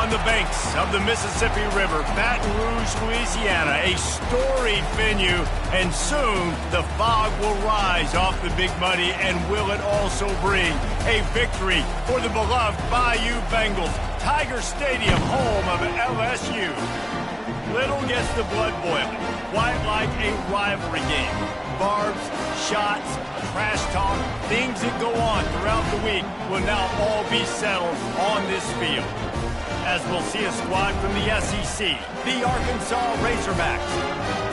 On the banks of the Mississippi River, Baton Rouge, Louisiana, a storied venue, and soon the fog will rise off the Big Muddy, and will it also bring a victory for the beloved Bayou Bengals. Tiger Stadium, home of LSU. Little gets the blood boiling, quite like a rivalry game. Barbs, shots, trash talk, things that go on throughout the week will now all be settled on this field. As we'll see a squad from the SEC, the Arkansas Razorbacks,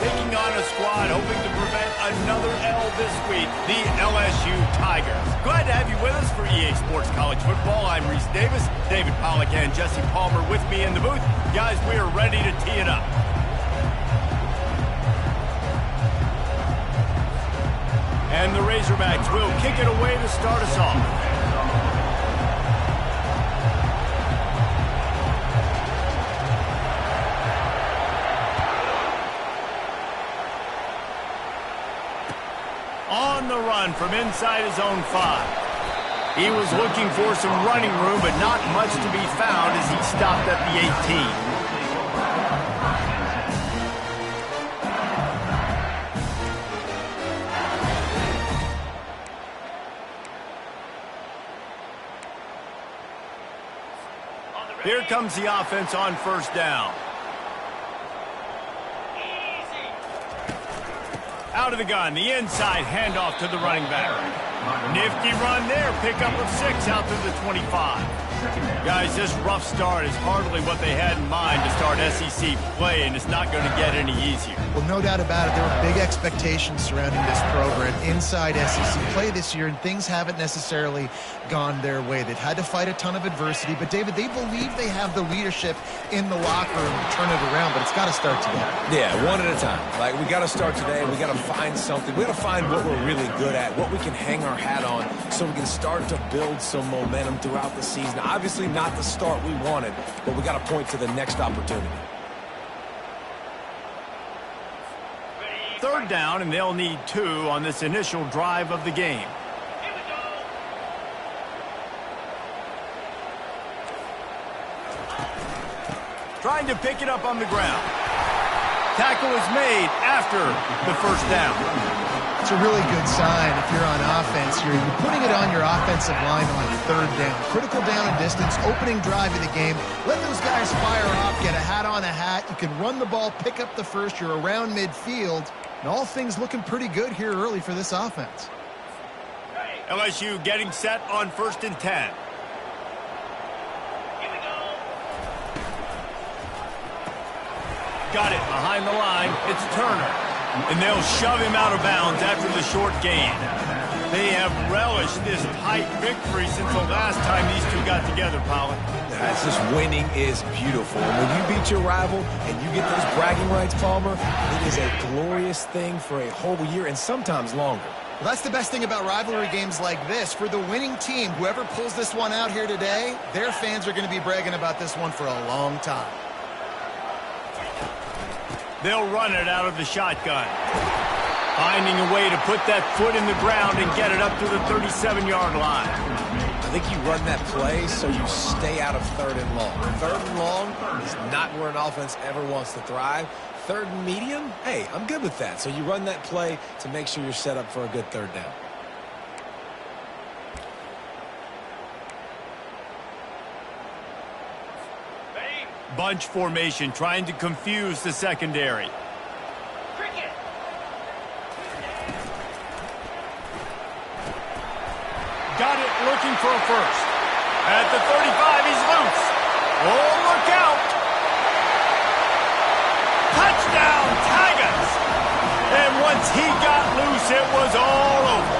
taking on a squad hoping to prevent another L this week, the LSU Tigers. Glad to have you with us for EA Sports College Football. I'm Reese Davis, David Pollack and Jesse Palmer with me in the booth. Guys, we are ready to tee it up. And the Razorbacks will kick it away to start us off. On the run from inside his own 5. He was looking for some running room, but not much to be found as he stopped at the 18. Here comes the offense on first down. Out of the gun, the inside handoff to the running back. Nifty run there, pickup of 6 out to the 25. Guys, this rough start is hardly what they had in mind to start SEC play, and it's not going to get any easier. Well, no doubt about it. There were big expectations surrounding this program inside SEC play this year, and things haven't necessarily gone their way. They've had to fight a ton of adversity, but David, they believe they have the leadership in the locker room to turn it around, but it's got to start today. Yeah, one at a time. Like, we got to start today. We got to find something. We got to find what we're really good at, what we can hang our hat on, so we can start to build some momentum throughout the season. Obviously, not the start we wanted, but we got to point to the next opportunity. Third down, and they'll need 2 on this initial drive of the game. Trying to pick it up on the ground. Tackle is made after the first down. It's a really good sign if you're on offense here. You're putting it on your offensive line on third down. Critical down and distance, opening drive of the game. Let those guys fire off, get a hat on a hat. You can run the ball, pick up the first. You're around midfield. And all things looking pretty good here early for this offense. LSU getting set on 1st and 10. Got it behind the line. It's Turner. And they'll shove him out of bounds after the short gain. They have relished this tight victory since the last time these two got together, Pollard. That's just winning is beautiful. And when you beat your rival and you get those bragging rights, Palmer, it is a glorious thing for a whole year and sometimes longer. Well, that's the best thing about rivalry games like this. For the winning team, whoever pulls this one out here today, their fans are going to be bragging about this one for a long time. They'll run it out of the shotgun. Finding a way to put that foot in the ground and get it up to the 37-yard line. I think you run that play so you stay out of 3rd and long. 3rd and long is not where an offense ever wants to thrive. 3rd and medium, hey, I'm good with that. So you run that play to make sure you're set up for a good 3rd down. Bunch formation trying to confuse the secondary. Got it, looking for a first. At the 35, he's loose. Oh, look out. Touchdown, Tigers. And once he got loose, it was all over.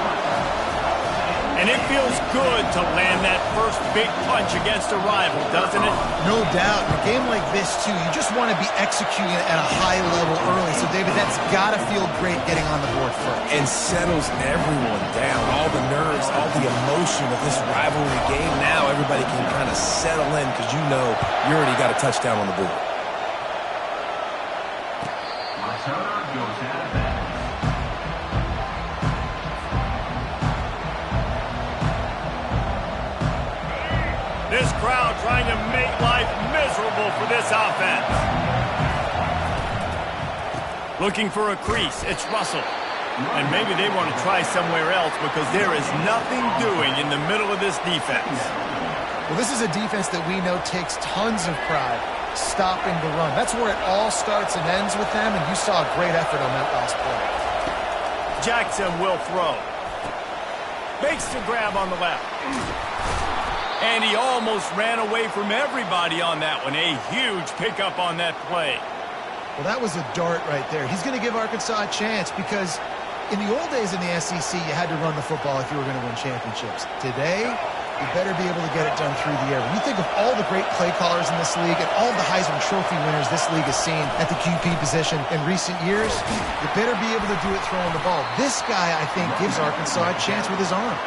And it feels good to land that first big punch against a rival, doesn't it? No doubt. In a game like this, too, you just want to be executing at a high level early. So, David, that's got to feel great getting on the board first. And settles everyone down. All the nerves, all the emotion of this rivalry game. Now everybody can kind of settle in because you know you already got a touchdown on the board. This crowd trying to make life miserable for this offense. Looking for a crease. It's Russell. And maybe they want to try somewhere else because there is nothing doing in the middle of this defense. Well, this is a defense that we know takes tons of pride stopping the run. That's where it all starts and ends with them, and you saw a great effort on that last play. Jackson will throw. Makes the grab on the left. And he almost ran away from everybody on that one. A huge pickup on that play. Well, that was a dart right there. He's going to give Arkansas a chance because in the old days in the SEC, you had to run the football if you were going to win championships. Today, you better be able to get it done through the air. When you think of all the great play callers in this league and all the Heisman Trophy winners this league has seen at the QB position in recent years, you better be able to do it throwing the ball. This guy, I think, gives Arkansas a chance with his arm.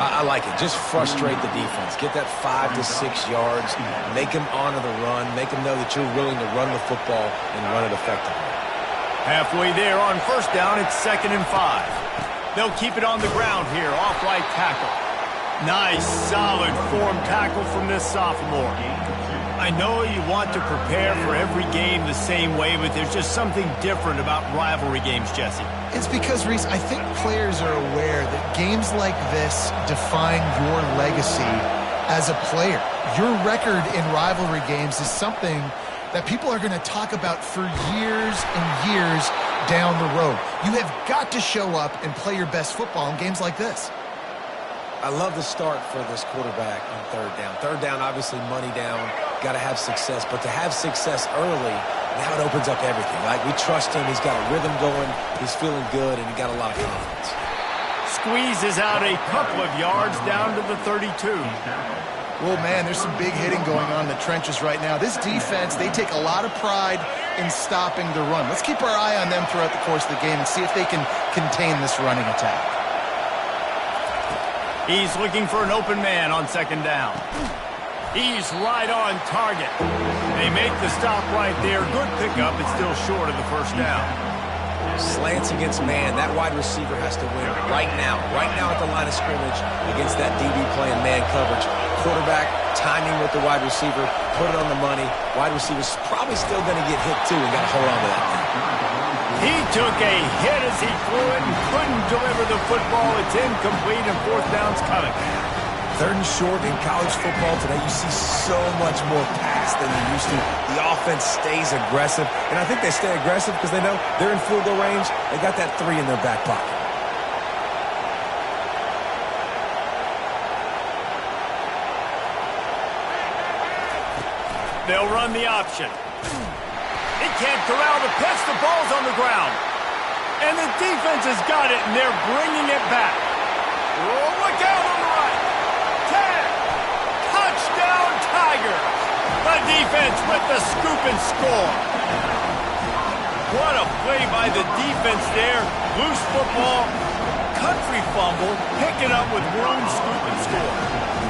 I like it. Just frustrate the defense. Get that 5 to 6 yards. Make them honor the run. Make them know that you're willing to run the football and run it effectively. Halfway there on first down, it's 2nd and 5. They'll keep it on the ground here, off right tackle. Nice, solid form tackle from this sophomore. I know you want to prepare for every game the same way, but there's just something different about rivalry games, Jesse. It's because, Reese, I think players are aware that games like this define your legacy as a player. Your record in rivalry games is something that people are going to talk about for years and years down the road. You have got to show up and play your best football in games like this. I love the start for this quarterback on third down. Third down, obviously money down, got to have success. But to have success early, now it opens up everything. Like, we trust him. He's got a rhythm going. He's feeling good, and he got a lot of confidence. Squeezes out a couple of yards down to the 32. Well, man, there's some big hitting going on in the trenches right now. This defense, they take a lot of pride in stopping the run. Let's keep our eye on them throughout the course of the game and see if they can contain this running attack. He's looking for an open man on 2nd down. He's right on target. They make the stop right there. Good pickup. It's still short of the first down. Slants against man. That wide receiver has to win right now at the line of scrimmage against that DB playing man coverage. Quarterback, timing with the wide receiver, put it on the money. Wide receiver's probably still going to get hit too and got to hold on to that thing. He took a hit as he threw it and couldn't deliver the football. It's incomplete and 4th down's coming. 3rd and short in college football today, you see so much more pass than you used to. The offense stays aggressive, and I think they stay aggressive because they know they're in field goal range. They got that 3 in their back pocket. They'll run the option. He can't corral the pitch. The ball's on the ground. And the defense has got it, and they're bringing it back. Oh, look out on the right. 10. Touchdown, Tigers. The defense with the scoop and score. What a play by the defense there. Loose football. Country fumble. Pick it up with room, scoop and score.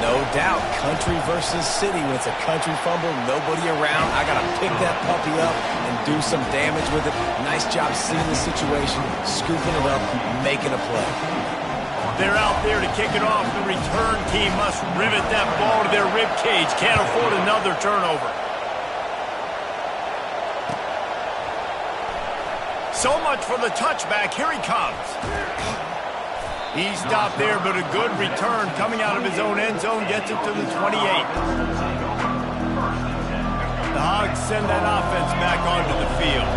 No doubt, country versus city. When it's a country fumble, nobody around. I got to pick that puppy up and do some damage with it. Nice job seeing the situation, scooping it up, making a play. They're out there to kick it off. The return team must rivet that ball to their rib cage. Can't afford another turnover. So much for the touchback. Here he comes. He stopped there, but a good return coming out of his own end zone gets it to the 28. The Hogs send that offense back onto the field.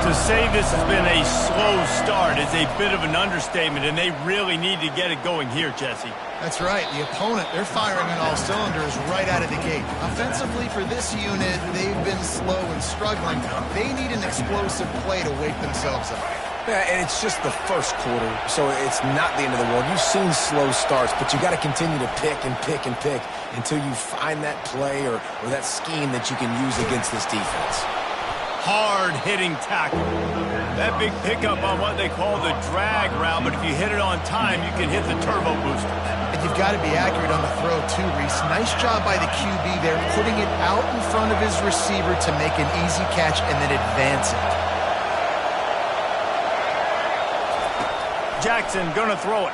To say this has been a slow start is a bit of an understatement, and they really need to get it going here, Jesse. That's right. The opponent, they're firing on all cylinders right out of the gate. Offensively, for this unit, they've been slow and struggling. They need an explosive play to wake themselves up. Yeah, and it's just the first quarter, so it's not the end of the world. You've seen slow starts, but you got to continue to pick and pick and pick until you find that play or that scheme that you can use against this defense. Hard-hitting tackle. That big pickup on what they call the drag route, but if you hit it on time, you can hit the turbo booster. And you've got to be accurate on the throw, too, Reese. Nice job by the QB there, putting it out in front of his receiver to make an easy catch and then advance it. Jackson gonna throw it.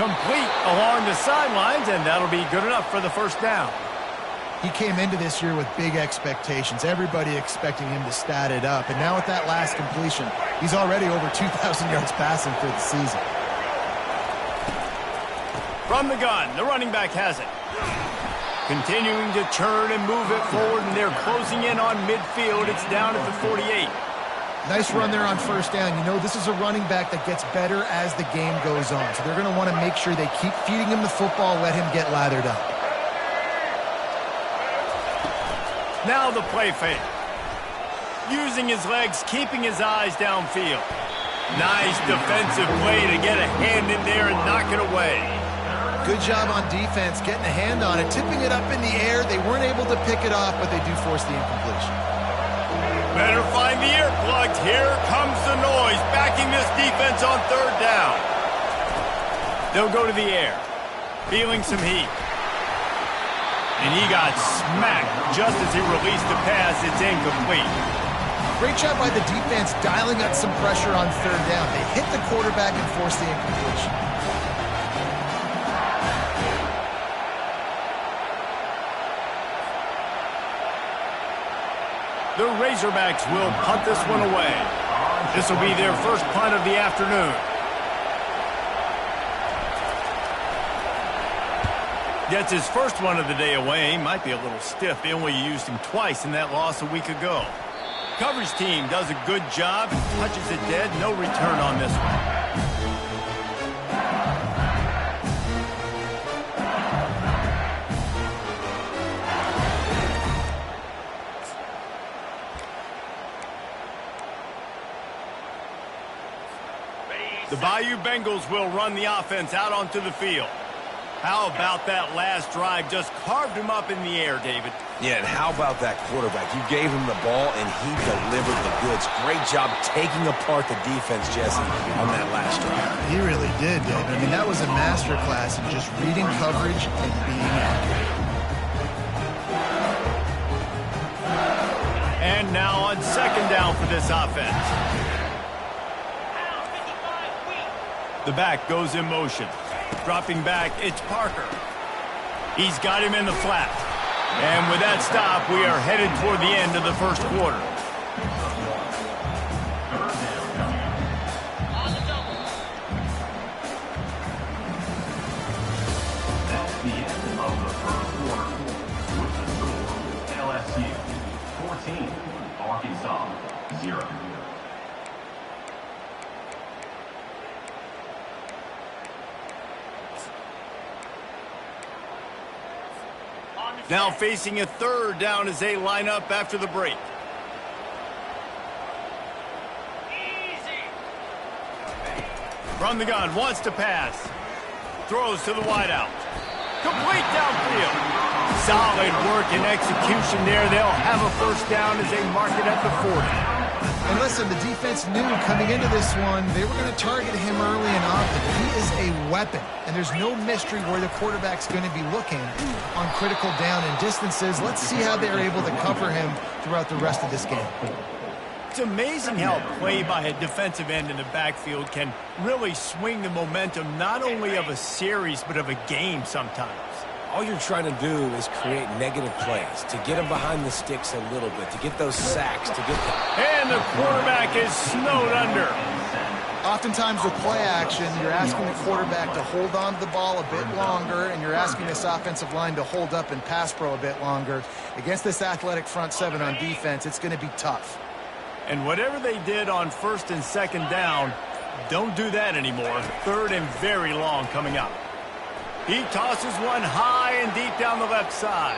Complete along the sidelines, and that'll be good enough for the first down. He came into this year with big expectations. Everybody expecting him to stat it up. And now with that last completion, he's already over 2,000 yards passing for the season. From the gun, the running back has it. Continuing to turn and move it forward, and they're closing in on midfield. It's down at the 48. Nice run there on first down. You know, this is a running back that gets better as the game goes on. So they're going to want to make sure they keep feeding him the football, let him get lathered up. Now the play fake. Using his legs, keeping his eyes downfield. Nice defensive play to get a hand in there and knock it away. Good job on defense, getting a hand on it, tipping it up in the air. They weren't able to pick it off, but they do force the incompletion. Better find the earplugs. Here comes the noise, backing this defense on third down. They'll go to the air, feeling some heat. And he got smacked just as he released the pass. It's incomplete. Great job by the defense dialing up some pressure on third down. They hit the quarterback and forced the incompletion. The Razorbacks will punt this one away. This will be their first punt of the afternoon. Gets his first one of the day away. Might be a little stiff. They only used him twice in that loss a week ago. Coverage team does a good job. Touches it dead. No return on this one. The Bayou Bengals will run the offense out onto the field. How about that last drive? Just carved him up in the air, David. Yeah, and how about that quarterback? You gave him the ball, and he delivered the goods. Great job taking apart the defense, Jesse, on that last drive. He really did, David. I mean, that was a masterclass in just reading coverage and being accurate. And now on second down for this offense. The back goes in motion. Dropping back, it's Parker. He's got him in the flat. And with that stop, we are headed toward the end of the first quarter. That's the end of the first quarter. With the score, LSU 14, Arkansas 0. Now facing a third down as they line up after the break. From the gun, wants to pass. Throws to the wideout. Complete downfield. Solid work and execution there. They'll have a first down as they mark it at the 40. And listen, the defense knew coming into this one, they were going to target him early and often. He is a weapon, and there's no mystery where the quarterback's going to be looking on critical down and distances. Let's see how they're able to cover him throughout the rest of this game. It's amazing how play by a defensive end in the backfield can really swing the momentum not only of a series but of a game sometimes. All you're trying to do is create negative plays, to get them behind the sticks a little bit, to get those sacks, to get them. And the quarterback is snowed under. Oftentimes with play action, you're asking the quarterback to hold on to the ball a bit longer, and you're asking this offensive line to hold up and pass pro a bit longer. Against this athletic front seven on defense, it's going to be tough. And whatever they did on first and second down, don't do that anymore. Third and very long coming up. He tosses one high and deep down the left side.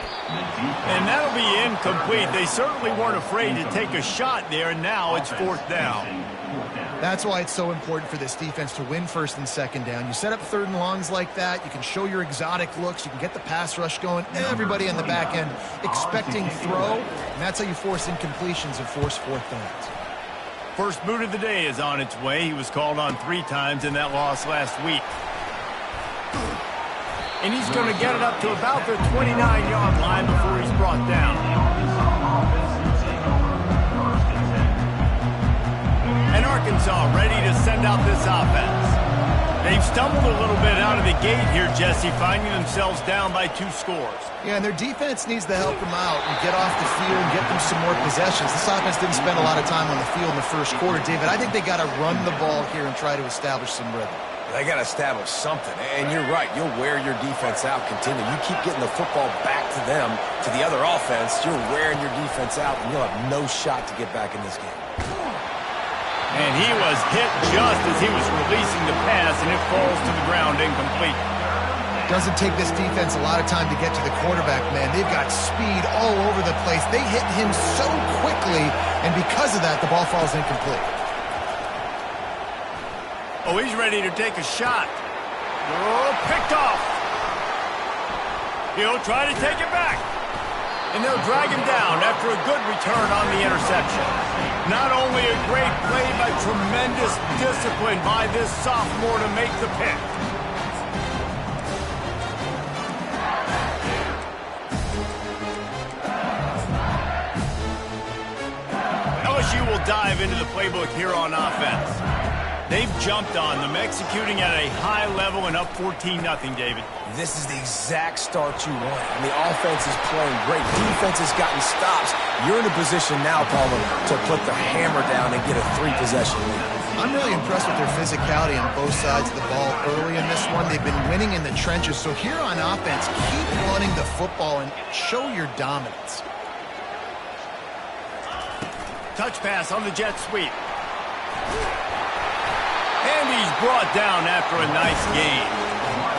And that'll be incomplete. They certainly weren't afraid to take a shot there, and now it's fourth down. That's why it's so important for this defense to win first and second down. You set up third and longs like that, you can show your exotic looks, you can get the pass rush going, everybody on the back end expecting throw, and that's how you force incompletions and force fourth downs. First boot of the day is on its way. He was called on 3 times in that loss last week. And he's going to get it up to about the 29-yard line before he's brought down. And Arkansas ready to send out this offense. They've stumbled a little bit out of the gate here, Jesse, finding themselves down by 2 scores. Yeah, and their defense needs to help them out and get off the field and get them some more possessions. This offense didn't spend a lot of time on the field in the first quarter, David. I think they got to run the ball here and try to establish some rhythm. They got to establish something, and you're right. You'll wear your defense out continue. You keep getting the football back to them, to the other offense, you're wearing your defense out, and you'll have no shot to get back in this game. And he was hit just as he was releasing the pass, and it falls to the ground incomplete. Doesn't take this defense a lot of time to get to the quarterback, man. They've got speed all over the place. They hit him so quickly, and because of that, the ball falls incomplete. Oh, he's ready to take a shot. Oh, picked off. He'll try to take it back. And they'll drag him down after a good return on the interception. Not only a great play, but tremendous discipline by this sophomore to make the pick. LSU will dive into the playbook here on offense. They've jumped on them, executing at a high level and up 14-0, David. This is the exact start you want. And the offense is playing great. Defense has gotten stops. You're in a position now, Palmer, to put the hammer down and get a 3-possession lead. I'm really impressed with their physicality on both sides of the ball early in this one. They've been winning in the trenches. So here on offense, keep running the football and show your dominance. Touch pass on the jet sweep. And he's brought down after a nice gain.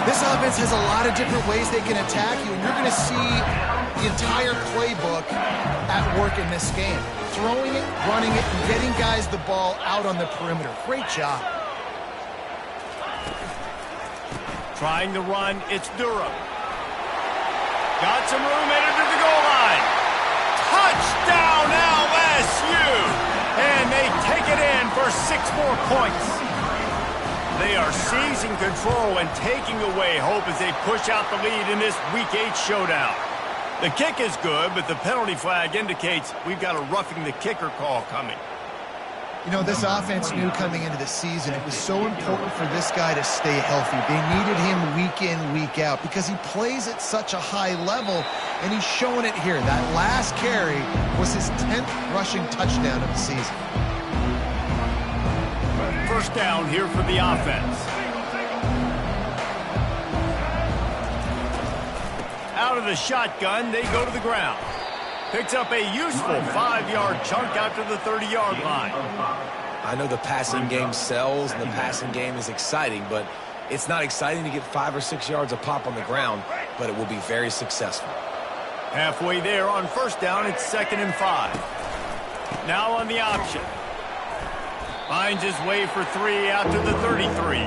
This offense has a lot of different ways they can attack you, and you're going to see the entire playbook at work in this game. Throwing it, running it, and getting guys the ball out on the perimeter. Great job. Trying to run, it's Durham. Got some room headed to the goal line. Touchdown LSU! And they take it in for 6 more points. They are seizing control and taking away hope as they push out the lead in this Week 8 showdown. The kick is good, but the penalty flag indicates we've got a roughing the kicker call coming. You know, this offense knew coming into the season it was so important for this guy to stay healthy. They needed him week in, week out because he plays at such a high level, and he's showing it here. That last carry was his 10th rushing touchdown of the season. First down here for the offense. Out of the shotgun, they go to the ground. Picks up a useful 5-yard chunk out to the 30-yard line. I know the passing game sells and the passing game is exciting, but it's not exciting to get 5 or 6 yards a pop on the ground, but it will be very successful. Halfway there on first down, it's 2nd and 5. Now on the option. Finds his way for 3 out to the 33.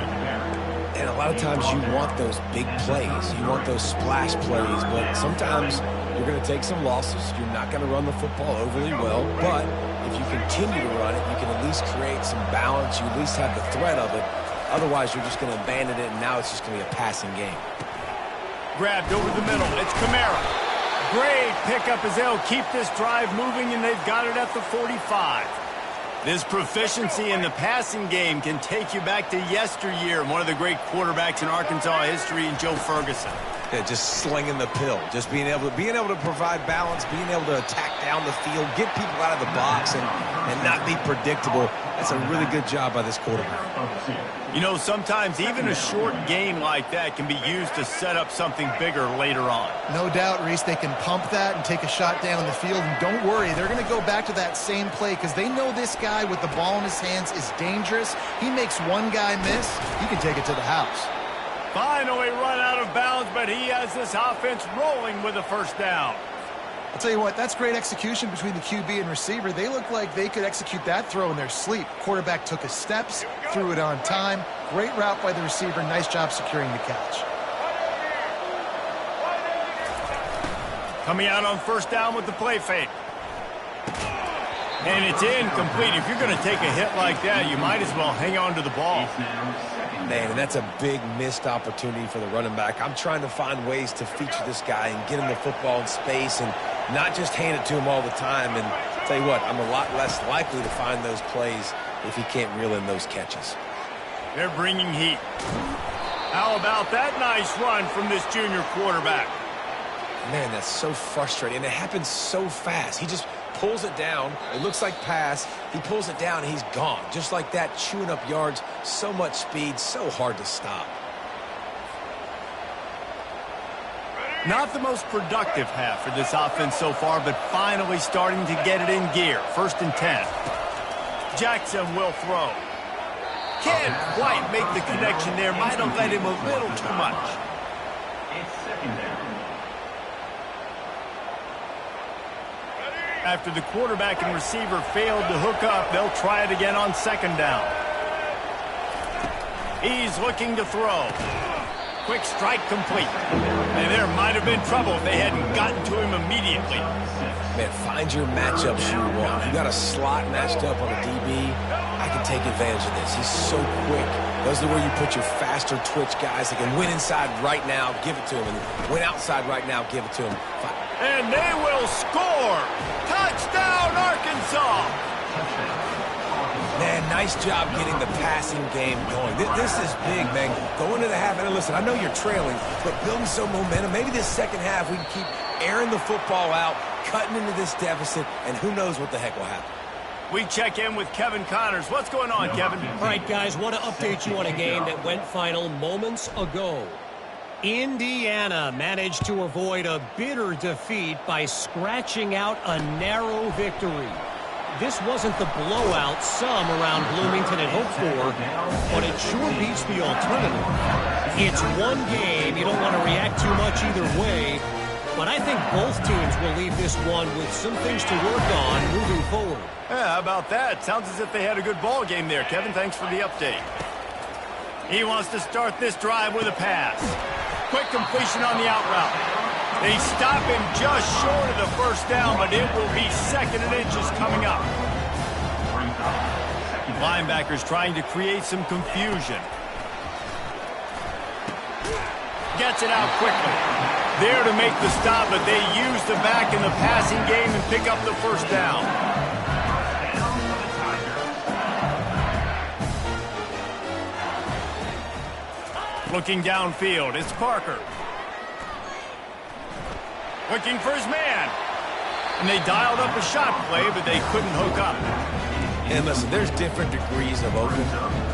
And a lot of times you want those big plays. You want those splash plays, but sometimes you're going to take some losses. You're not going to run the football overly well, but if you continue to run it, you can at least create some balance. You at least have the threat of it. Otherwise, you're just going to abandon it, and now it's just going to be a passing game. Grabbed over the middle. It's Kamara. Great pickup as they'll keep this drive moving, and they've got it at the 45. This proficiency in the passing game can take you back to yesteryear, one of the great quarterbacks in Arkansas history, in Joe Ferguson. Yeah, just slinging the pill, just being able to provide balance, being able to attack down the field, get people out of the box, and not be predictable. That's a really good job by this quarterback. You know, sometimes even a short gain like that can be used to set up something bigger later on. No doubt, Reese, they can pump that and take a shot down the field. And don't worry, they're going to go back to that same play because they know this guy with the ball in his hands is dangerous. He makes one guy miss, he can take it to the house. Finally run out of bounds, but he has this offense rolling with a first down. I'll tell you what, that's great execution between the QB and receiver. They look like they could execute that throw in their sleep. Quarterback took his steps, threw it on time. Great route by the receiver. Nice job securing the catch. Coming out on first down with the play fake. And it's incomplete. If you're going to take a hit like that, you might as well hang on to the ball. Man, and that's a big missed opportunity for the running back. I'm trying to find ways to feature this guy and get him the football in space and not just hand it to him all the time. And I'll tell you what, I'm a lot less likely to find those plays if he can't reel in those catches. They're bringing heat. How about that nice run from this junior quarterback? Man, that's so frustrating. And it happens so fast. He just pulls it down. It looks like pass. He pulls it down, and he's gone. Just like that, chewing up yards. So much speed, so hard to stop. Not the most productive half for this offense so far, but finally starting to get it in gear. 1st and 10. Jackson will throw. Can't quite make the connection there. Might have led him a little too much. It's 2nd down. After the quarterback and receiver failed to hook up, they'll try it again on 2nd down. He's looking to throw. Quick strike complete. And there might have been trouble if they hadn't gotten to him immediately. Man, find your matchups you want. You got a slot matched up on a DB. I can take advantage of this. He's so quick. Those are where you put your faster twitch guys that can win inside right now, give it to him, and win outside right now, give it to him. And they will score! Touchdown, Arkansas! Man, nice job getting the passing game going. This is big, man. Going to the half, and listen, I know you're trailing, but building some momentum. Maybe this second half we can keep airing the football out, cutting into this deficit, and who knows what the heck will happen. We check in with Kevin Connors. What's going on, Kevin? All right, guys, want to update you on a game that went final moments ago. Indiana managed to avoid a bitter defeat by scratching out a narrow victory. This wasn't the blowout some around Bloomington had hoped for, but it sure beats the alternative. It's one game. You don't want to react too much either way, but I think both teams will leave this one with some things to work on moving forward. Yeah, how about that? Sounds as if they had a good ball game there. Kevin, thanks for the update. He wants to start this drive with a pass. Quick completion on the out route. They stop him just short of the 1st down, but it will be 2nd and inches coming up. Linebackers trying to create some confusion. Gets it out quickly. There to make the stop, but they use the back in the passing game and pick up the 1st down. Looking downfield, it's Parker. Looking for his man. And they dialed up a shot play, but they couldn't hook up. And listen, there's different degrees of open,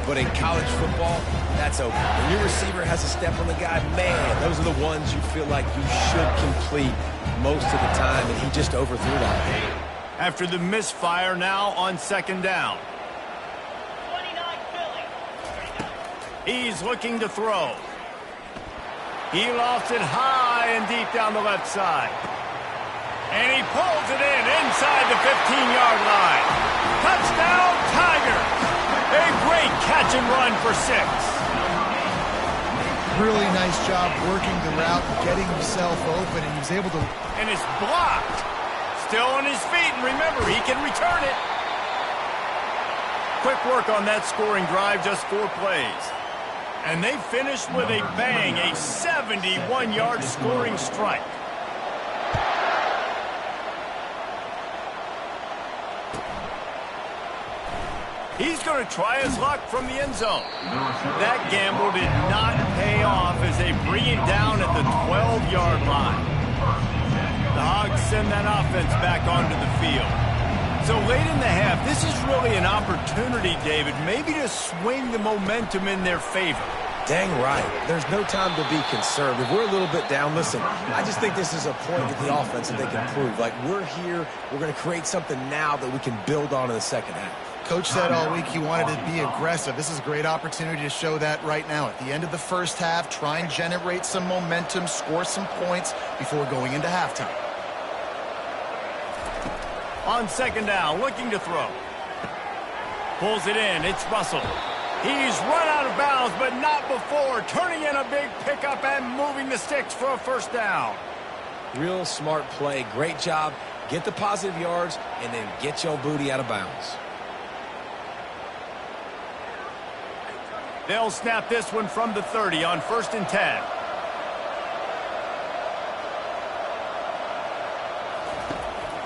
but in college football, that's open. When your receiver has a step on the guy, man, those are the ones you feel like you should complete most of the time, and he just overthrew that. After the misfire, now on 2nd down. He's looking to throw. He lofts it high and deep down the left side. And he pulls it in inside the 15-yard line. Touchdown, Tigers! A great catch and run for 6. Really nice job working the route, getting himself open, and he was able to... And it's blocked. Still on his feet, and remember, he can return it. Quick work on that scoring drive, just 4 plays. And they finished with a bang, a 71-yard scoring strike. He's going to try his luck from the end zone. That gamble did not pay off as they bring it down at the 12-yard line. The Hogs send that offense back onto the field. So late in the half, this is really an opportunity, David, maybe to swing the momentum in their favor. Dang right. There's no time to be concerned. If we're a little bit down, listen, I just think this is a point at the offense that they can prove. Like, we're here, we're going to create something now that we can build on in the second half. Coach said all week he wanted to be aggressive. This is a great opportunity to show that right now. At the end of the first half, try and generate some momentum, score some points before going into halftime. On 2nd down, looking to throw. Pulls it in. It's Russell. He's run out of bounds, but not before. Turning in a big pickup and moving the sticks for a 1st down. Real smart play. Great job. Get the positive yards, and then get your booty out of bounds. They'll snap this one from the 30 on 1st and 10.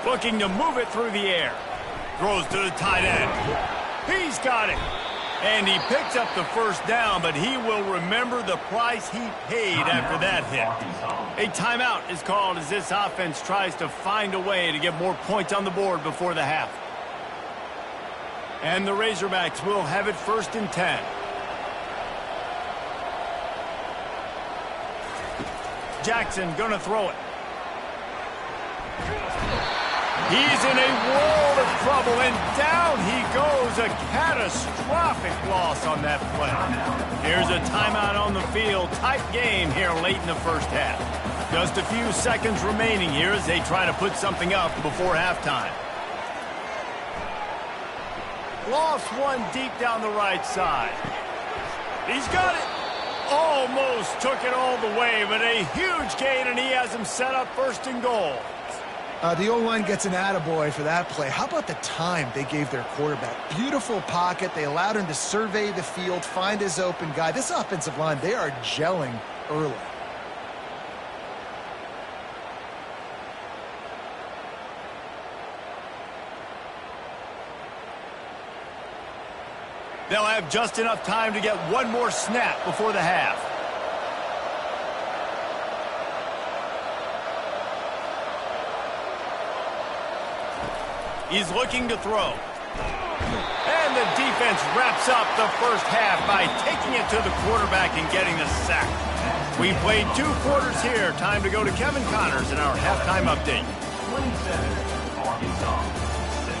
Looking to move it through the air. Throws to the tight end. He's got it. And he picks up the first down, but he will remember the price he paid after that hit. A timeout is called as this offense tries to find a way to get more points on the board before the half. And the Razorbacks will have it 1st and 10. Jackson gonna throw it. He's in a world of trouble, and down he goes. A catastrophic loss on that play. Here's a timeout on the field. Tight game here late in the first half. Just a few seconds remaining here as they try to put something up before halftime. Lost one deep down the right side. He's got it. Almost took it all the way, but a huge gain, and he has him set up 1st and goal. The O-line gets an attaboy for that play. How about the time they gave their quarterback? Beautiful pocket. They allowed him to survey the field, find his open guy. This offensive line, they are gelling early. They'll have just enough time to get one more snap before the half. He's looking to throw. And the defense wraps up the first half by taking it to the quarterback and getting the sack. We played 2 quarters here. Time to go to Kevin Connors in our halftime update. 27, Arkansas, 6.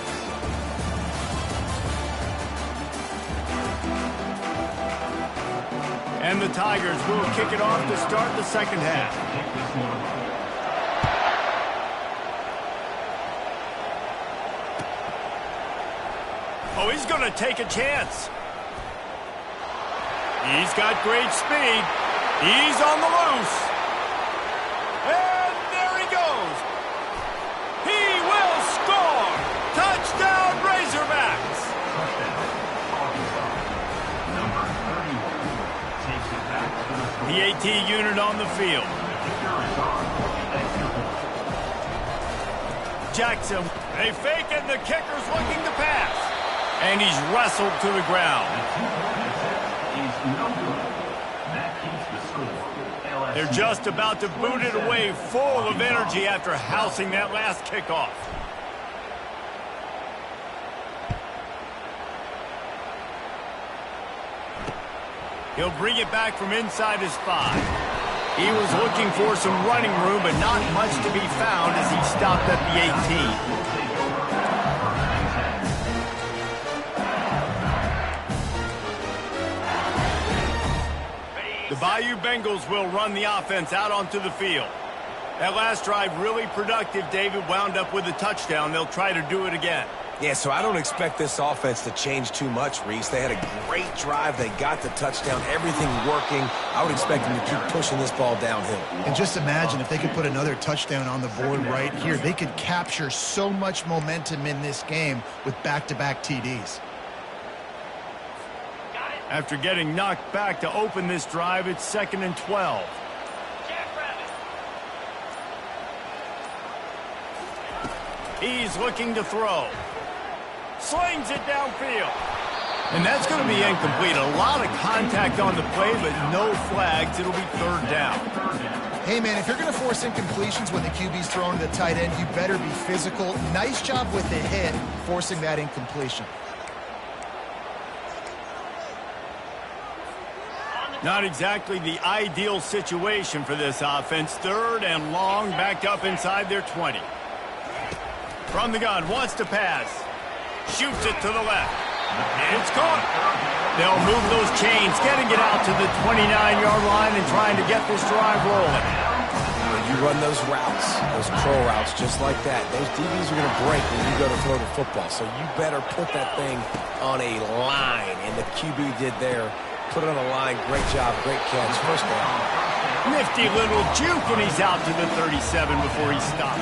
And the Tigers will kick it off to start the second half. Oh, he's going to take a chance. He's got great speed. He's on the loose. And there he goes. He will score. Touchdown, Razorbacks. Number 31 takes it back to the score. The AT unit on the field. Jackson, they fake it, and the kicker's looking to pass. And he's wrestled to the ground. They're just about to boot it away, full of energy after housing that last kickoff. He'll bring it back from inside his 5. He was looking for some running room, but not much to be found as he stopped at the 18. The Bayou Bengals will run the offense out onto the field. That last drive really productive. David wound up with a touchdown. They'll try to do it again. Yeah, so I don't expect this offense to change too much, Reese. They had a great drive. They got the touchdown. Everything working. I would expect them to keep pushing this ball downhill. And just imagine if they could put another touchdown on the board right here. They could capture so much momentum in this game with back-to-back TDs. After getting knocked back to open this drive, it's 2nd and 12. He's looking to throw. Slings it downfield. And that's going to be incomplete. A lot of contact on the play, but no flags. It'll be 3rd down. Hey, man, if you're going to force incompletions when the QB's throwing to the tight end, you better be physical. Nice job with the hit, forcing that incompletion. Not exactly the ideal situation for this offense. 3rd and long, backed up inside their 20. From the gun, wants to pass. Shoots it to the left. It's caught. They'll move those chains, getting it out to the 29-yard line and trying to get this drive rolling. When you run those routes, those curl routes just like that, those DBs are going to break when you go to throw the football. So you better put that thing on a line, and the QB did there. Put it on a line. Great job. Great catch. 1st down. Nifty little juke, and he's out to the 37 before he stopped.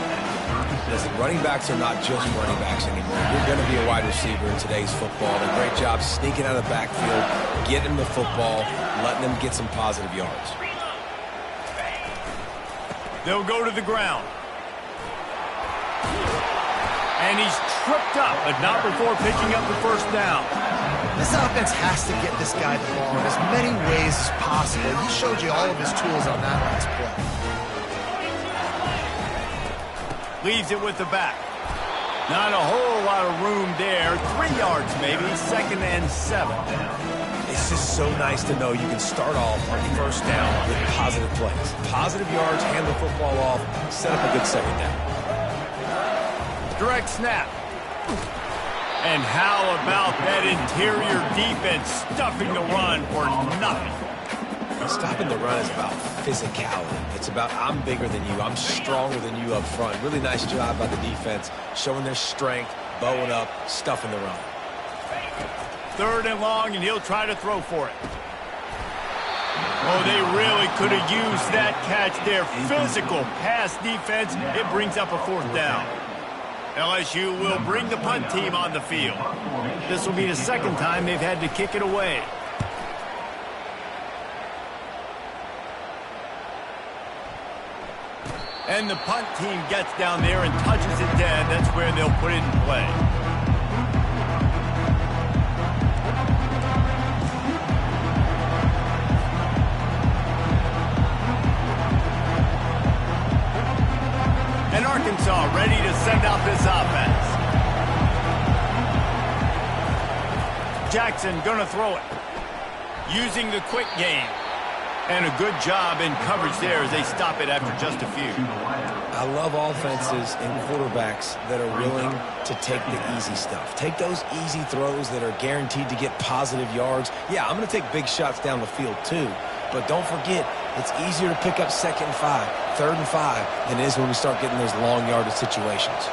Listen, running backs are not just running backs anymore. You're going to be a wide receiver in today's football. A great job sneaking out of the backfield, getting the football, letting them get some positive yards. They'll go to the ground. And he's tripped up, but not before picking up the 1st down. This offense has to get this guy the ball in as many ways as possible. He showed you all of his tools on that last play. Leaves it with the back. Not a whole lot of room there. 3 yards maybe, 2nd and 7. It's just so nice to know you can start off on first down with positive plays. Positive yards, hand the football off, set up a good second down. Direct snap. And how about that interior defense stuffing the run for nothing? Stopping the run is about physicality. It's about I'm bigger than you. I'm stronger than you up front. Really nice job by the defense, showing their strength, bowing up, stuffing the run. 3rd and long, and he'll try to throw for it. Oh, they really could have used that catch there. Physical pass defense. It brings up a 4th down. LSU will bring the punt team on the field. This will be the 2nd time they've had to kick it away. And the punt team gets down there and touches it dead. That's where they'll put it in play. And Arkansas ready to send out this offense. Jackson gonna throw it. Using the quick game. And a good job in coverage there as they stop it after just a few. I love offenses and quarterbacks that are willing to take the easy stuff. Take those easy throws that are guaranteed to get positive yards. Yeah, I'm going to take big shots down the field too. But don't forget, it's easier to pick up 2nd and 5, 3rd and 5 than it is when we start getting those long yardage situations.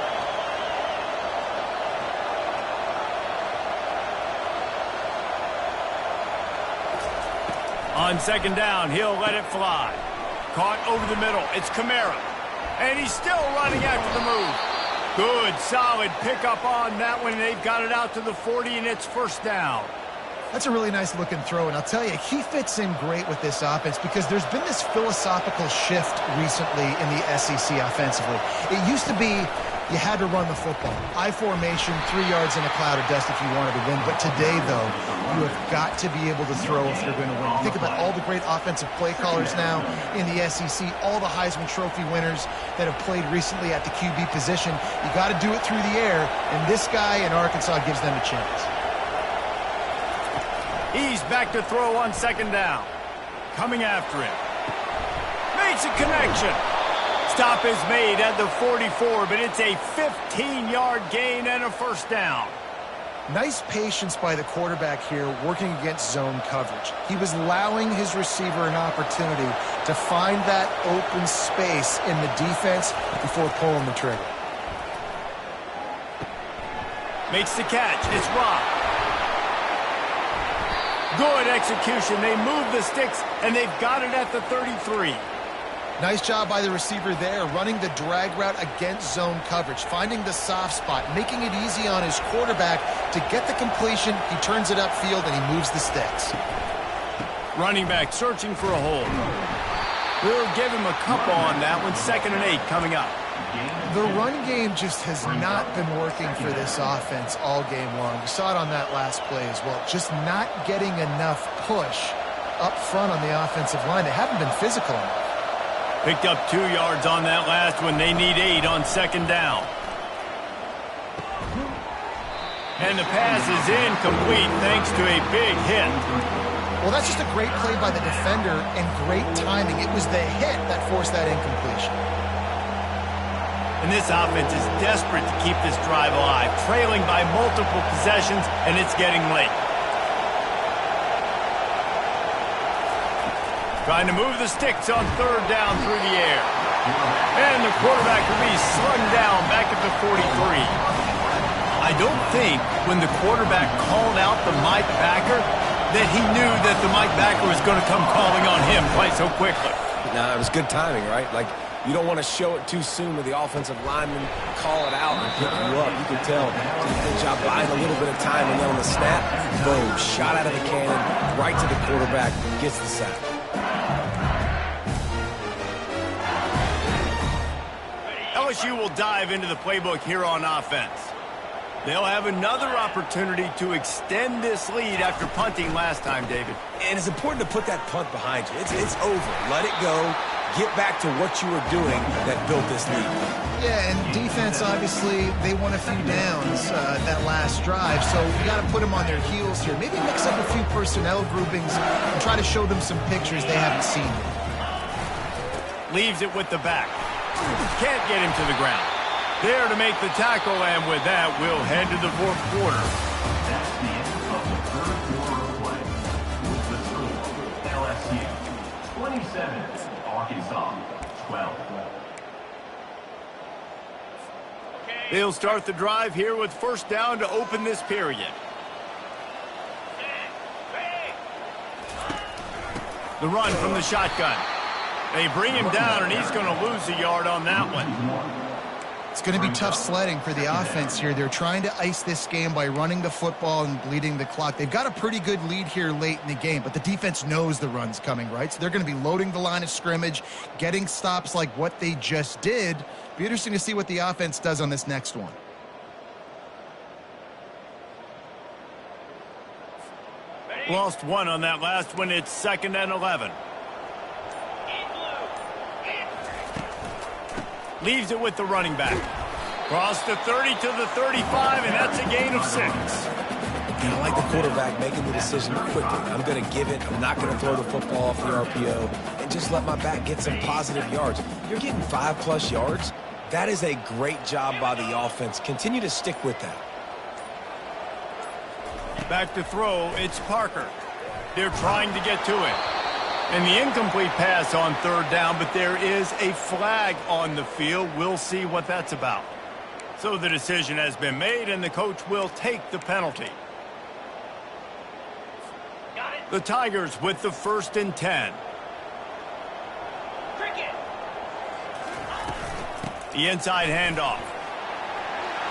On 2nd down, he'll let it fly. Caught over the middle. It's Kamara. And he's still running after the move. Good, solid pickup on that one. They've got it out to the 40, and it's 1st down. That's a really nice looking throw, and I'll tell you, he fits in great with this offense because there's been this philosophical shift recently in the SEC offensively. It used to be you had to run the football. I formation, 3 yards in a cloud of dust if you wanted to win. But today, though, you have got to be able to throw if you're going to win. Think about all the great offensive play callers now in the SEC, all the Heisman Trophy winners that have played recently at the QB position. You got to do it through the air, and this guy in Arkansas gives them a chance. He's back to throw on 2nd down. Coming after him. Makes a connection. Stop is made at the 44, but it's a 15-yard gain and a 1st down. Nice patience by the quarterback here working against zone coverage. He was allowing his receiver an opportunity to find that open space in the defense before pulling the trigger. Makes the catch. It's Rock. Good execution. They move the sticks, and they've got it at the 33. Nice job by the receiver there, running the drag route against zone coverage, finding the soft spot, making it easy on his quarterback to get the completion. He turns it upfield, and he moves the sticks. Running back searching for a hole. We'll give him a couple on that one. 2nd and 8 coming up. The run game just has not been working for this offense all game long. We saw it on that last play as well. Just not getting enough push up front on the offensive line. They haven't been physical enough. Picked up 2 yards on that last one. They need 8 on 2nd down. And the pass is incomplete thanks to a big hit. Well, that's just a great play by the defender and great timing. It was the hit that forced that incompletion. And this offense is desperate to keep this drive alive, trailing by multiple possessions, and it's getting late. Trying to move the sticks on 3rd down through the air. And the quarterback will be slung down back at the 43. I don't think when the quarterback called out the Mike backer that he knew that the Mike backer was going to come calling on him quite so quickly. No, it was good timing, right? Like, you don't want to show it too soon with the offensive lineman call it out and pick you up. You can tell. Good job buying a little bit of time, and then on the snap, boom, shot out of the cannon, right to the quarterback, gets the sack. LSU will dive into the playbook here on offense. They'll have another opportunity to extend this lead after punting last time, David. And it's important to put that punt behind you. It's over. Let it go. Get back to what you were doing that built this lead. Yeah, and defense, obviously, they won a few downs that last drive, so you got to put them on their heels here. Maybe mix up a few personnel groupings and try to show them some pictures they haven't seen yet. Leaves it with the back. Can't get him to the ground. There to make the tackle, and with that, we'll head to the fourth quarter. That's the end of the third quarter of play. With the score, LSU 27, Arkansas 12. They'll start the drive here with first down to open this period. The run from the shotgun. They bring him down, and he's going to lose a yard on that one. It's going to be tough sledding for the offense here. They're trying to ice this game by running the football and bleeding the clock. They've got a pretty good lead here late in the game, but the defense knows the run's coming, right? So they're going to be loading the line of scrimmage, getting stops like what they just did. Be interesting to see what the offense does on this next one. Lost one on that last one. It's 2nd and 11. Leaves it with the running back. Cross the 30 to the 35, and that's a gain of 6. And I like the quarterback making the decision quickly. I'm going to give it. I'm not going to throw the football off the RPO and just let my back get some positive yards. You're getting 5+ yards. That is a great job by the offense. Continue to stick with that. Back to throw, it's Parker. They're trying to get to it. And the incomplete pass on third down, but there is a flag on the field. We'll see what that's about. So the decision has been made, and the coach will take the penalty. The Tigers with the 1st and 10. The inside handoff.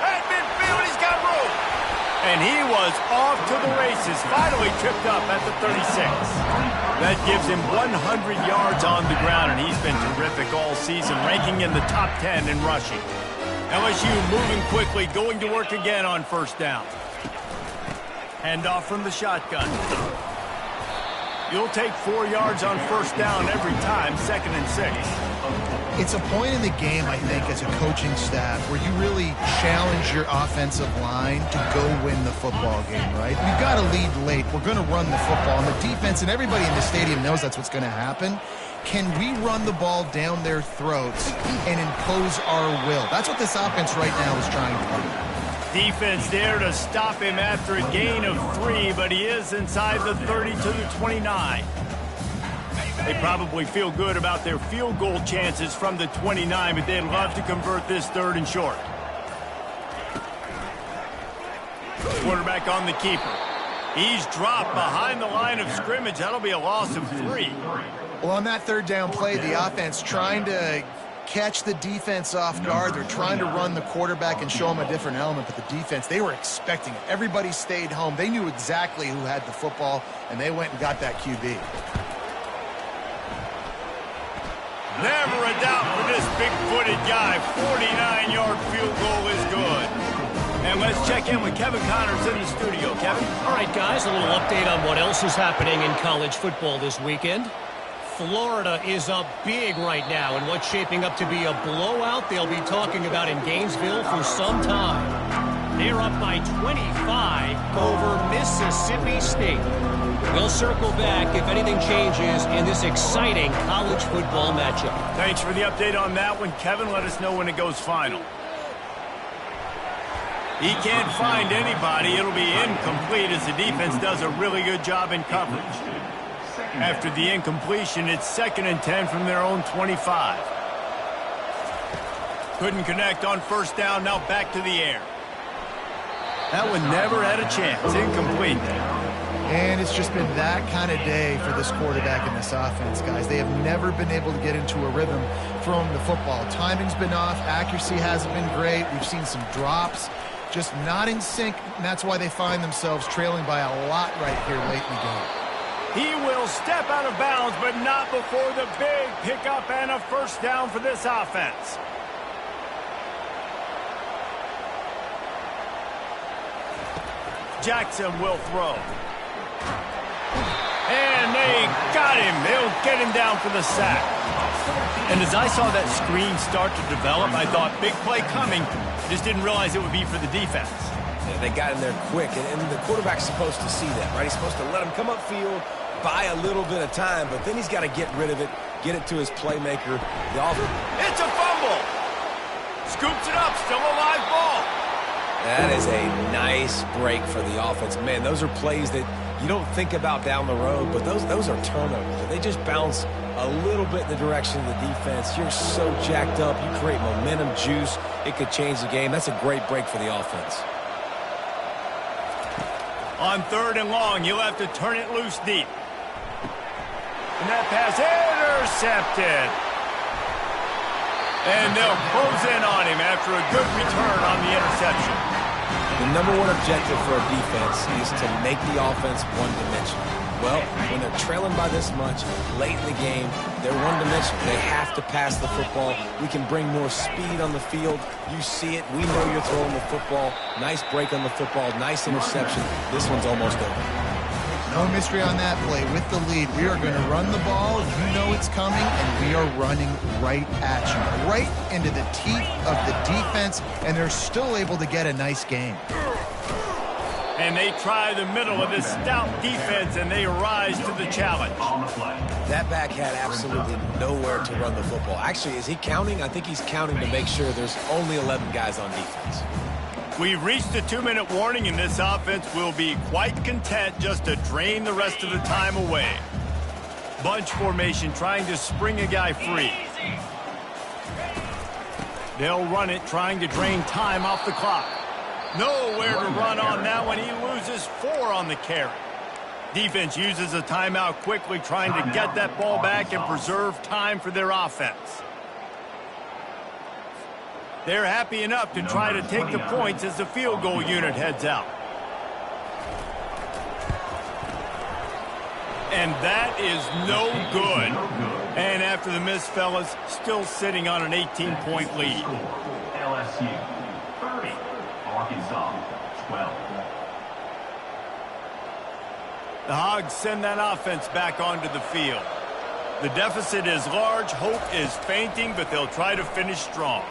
At midfield, he's got room. And he was off to the races, finally tripped up at the 36. That gives him 100 yards on the ground, and he's been terrific all season, ranking in the top 10 in rushing. LSU moving quickly, going to work again on first down. Handoff from the shotgun. You'll take 4 yards on first down every time, 2nd and 6. It's a point in the game, I think, as a coaching staff where you really challenge your offensive line to go win the football game, right? We've got to lead late. We're going to run the football. And the defense and everybody in the stadium knows that's what's going to happen. Can we run the ball down their throats and impose our will? That's what this offense right now is trying to do. Defense there to stop him after a gain of 3, but he is inside the 30 to the 29. They probably feel good about their field goal chances from the 29, but they'd love to convert this 3rd and short. Quarterback on the keeper. He's dropped behind the line of scrimmage. That'll be a loss of 3. Well, on that 3rd down play, the offense trying to catch the defense off guard. They're trying to run the quarterback and show him a different element, but the defense, they were expecting it. Everybody stayed home. They knew exactly who had the football, and they went and got that QB. Never a doubt for this big-footed guy. 49-yard field goal is good. And let's check in with Kevin Connors in the studio. Kevin? All right, guys, a little update on what else is happening in college football this weekend. Florida is up big right now in what's shaping up to be a blowout they'll be talking about in Gainesville for some time. They're up by 25 over Mississippi State. We'll circle back if anything changes in this exciting college football matchup. Thanks for the update on that one, Kevin. Let us know when it goes final. He can't find anybody. It'll be incomplete as the defense does a really good job in coverage. After the incompletion, it's 2nd and 10 from their own 25. Couldn't connect on first down. Now back to the air. That one never had a chance. Incomplete. And it's just been that kind of day for this quarterback and this offense, guys. They have never been able to get into a rhythm throwing the football. Timing's been off. Accuracy hasn't been great. We've seen some drops. Just not in sync, and that's why they find themselves trailing by a lot right here late in the game. He will step out of bounds, but not before the big pickup and a first down for this offense. Jackson will throw. And they got him. They'll get him down for the sack. And as I saw that screen start to develop, I thought, big play coming. Just didn't realize it would be for the defense. Yeah, they got in there quick, and the quarterback's supposed to see that, right? He's supposed to let him come upfield, buy a little bit of time, but then he's got to get rid of it, get it to his playmaker. It's a fumble. Scoops it up, still a live ball. That is a nice break for the offense. Man, those are plays that you don't think about down the road, but those are turnovers. They just bounce a little bit in the direction of the defense. You're so jacked up. You create momentum, juice. It could change the game. That's a great break for the offense. On 3rd and long, you'll have to turn it loose deep. And that pass intercepted. And they'll close in on him after a good return on the interception. The number one objective for a defense is to make the offense one-dimensional. Well, when they're trailing by this much, late in the game, they're one-dimensional. They have to pass the football. We can bring more speed on the field. You see it. We know you're throwing the football. Nice break on the football. Nice interception. This one's almost over. No mystery on that play. With the lead, we are going to run the ball. You know it's coming, and we are running right at you, right into the teeth of the defense, and they're still able to get a nice game. And they try the middle of this stout defense, and they rise to the challenge. That back had absolutely nowhere to run the football. Actually, is he counting? I think he's counting to make sure there's only 11 guys on defense. We've reached the 2-minute warning, and this offense will be quite content just to drain the rest of the time away. Bunch formation trying to spring a guy free. They'll run it trying to drain time off the clock. Nowhere to run on that one. He loses 4 on the carry. Defense uses a timeout quickly, trying to get that ball back and preserve time for their offense. They're happy enough to try to take the points as the field goal unit heads out. And that is no good. And after the miss, fellas, still sitting on an 18-point lead. LSU 30, Arkansas 12. The Hogs send that offense back onto the field. The deficit is large, hope is fainting, but they'll try to finish strong.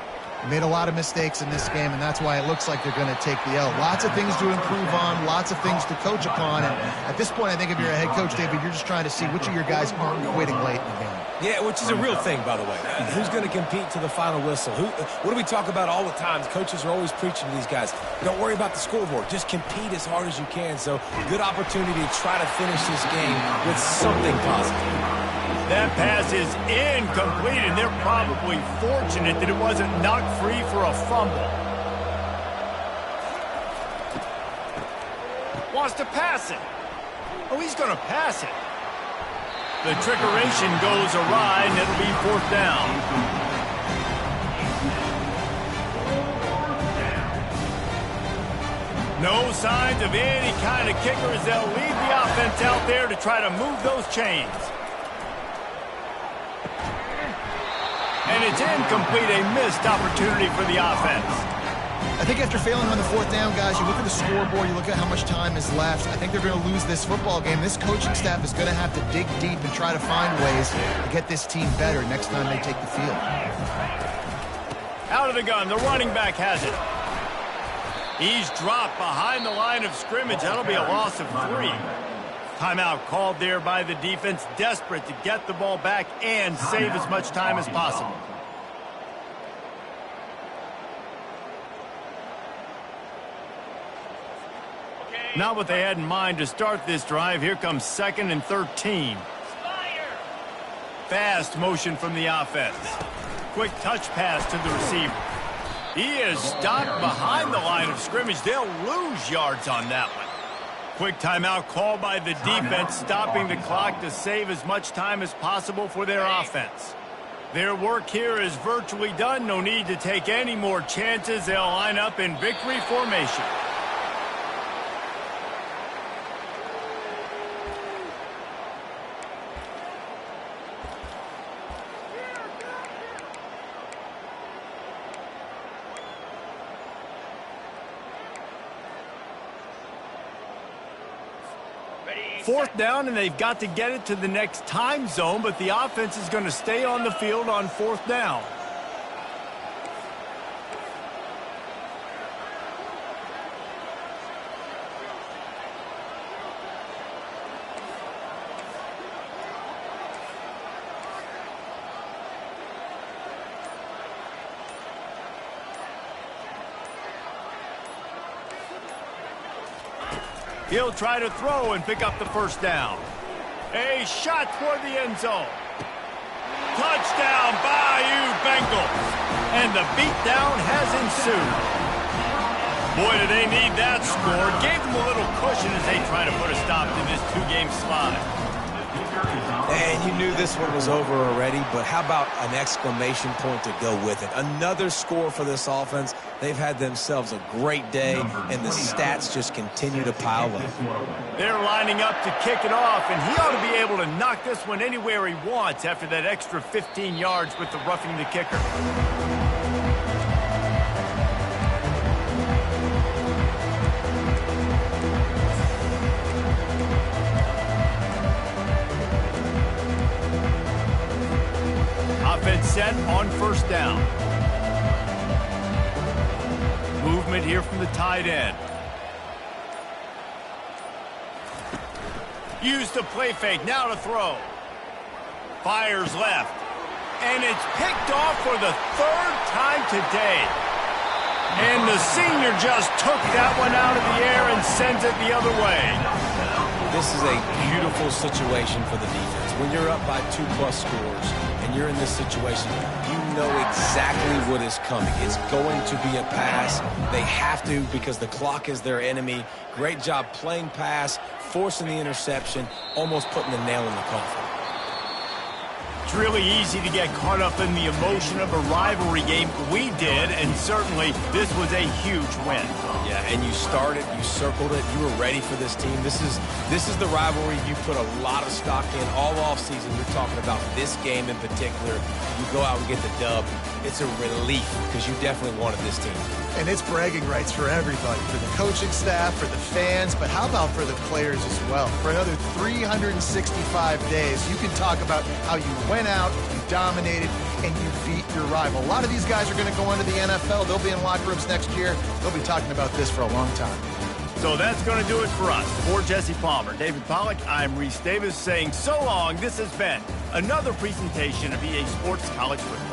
Made a lot of mistakes in this game, and that's why it looks like they're going to take the L. Lots of things to improve on, lots of things to coach upon, and at this point, I think if you're a head coach, David, you're just trying to see which of your guys aren't quitting late in the game. Yeah, which is a real thing, by the way. Who's going to compete to the final whistle? What do we talk about all the time? Coaches are always preaching to these guys. Don't worry about the scoreboard. Just compete as hard as you can. So, good opportunity to try to finish this game with something positive. That pass is incomplete, and they're probably fortunate that it wasn't knocked free for a fumble. Wants to pass it. Oh, he's going to pass it. The trickeration goes awry, and it'll be 4th down. No signs of any kind of kicker as they'll lead the offense out there to try to move those chains. And it's incomplete, a missed opportunity for the offense. I think after failing on the 4th down, guys, you look at the scoreboard, you look at how much time is left. I think they're going to lose this football game. This coaching staff is going to have to dig deep and try to find ways to get this team better next time they take the field. Out of the gun, the running back has it. He's dropped behind the line of scrimmage. That'll be a loss of 3. Timeout called there by the defense, desperate to get the ball back and save as much time as possible. Not what they had in mind to start this drive. Here comes 2nd and 13. Fast motion from the offense. Quick touch pass to the receiver. He is stopped behind the line of scrimmage. They'll lose yards on that one. Quick timeout called by the defense, stopping the clock to save as much time as possible for their offense. Their work here is virtually done. No need to take any more chances. They'll line up in victory formation. 4th down, and they've got to get it to the next time zone, but the offense is going to stay on the field on 4th down. He'll try to throw and pick up the 1st down. A shot toward the end zone. Touchdown, Bayou Bengals. And the beatdown has ensued. Boy, do they need that score. Gave them a little cushion as they try to put a stop to this 2-game slide. And you knew this one was over already, but how about an exclamation point to go with it? Another score for this offense. They've had themselves a great day, and the stats just continue to pile up. They're lining up to kick it off, and he ought to be able to knock this one anywhere he wants after that extra 15 yards with the roughing the kicker. Offense set on 1st down. Movement here from the tight end. Used the play fake, now to throw. Fires left. And it's picked off for the 3rd time today. And the senior just took that one out of the air and sends it the other way. This is a beautiful situation for the defense. When you're up by 2+ scores and you're in this situation, you know exactly what is coming. It's going to be a pass. They have to because the clock is their enemy. Great job playing pass, forcing the interception, almost putting the nail in the coffin. It's really easy to get caught up in the emotion of a rivalry game. We did, and certainly this was a huge win. Yeah, and you started, you circled it, you were ready for this team. This is the rivalry you put a lot of stock in all offseason. You're talking about this game in particular. You go out and get the dub. It's a relief because you definitely wanted this team. And it's bragging rights for everybody, for the coaching staff, for the fans, but how about for the players as well? For another 365 days, you can talk about how you went out, you dominated, and you beat your rival. A lot of these guys are going to go into the NFL. They'll be in locker rooms next year. They'll be talking about this for a long time. So that's going to do it for us. For Jesse Palmer, David Pollack, I'm Reese Davis saying so long. This has been another presentation of EA Sports College Football.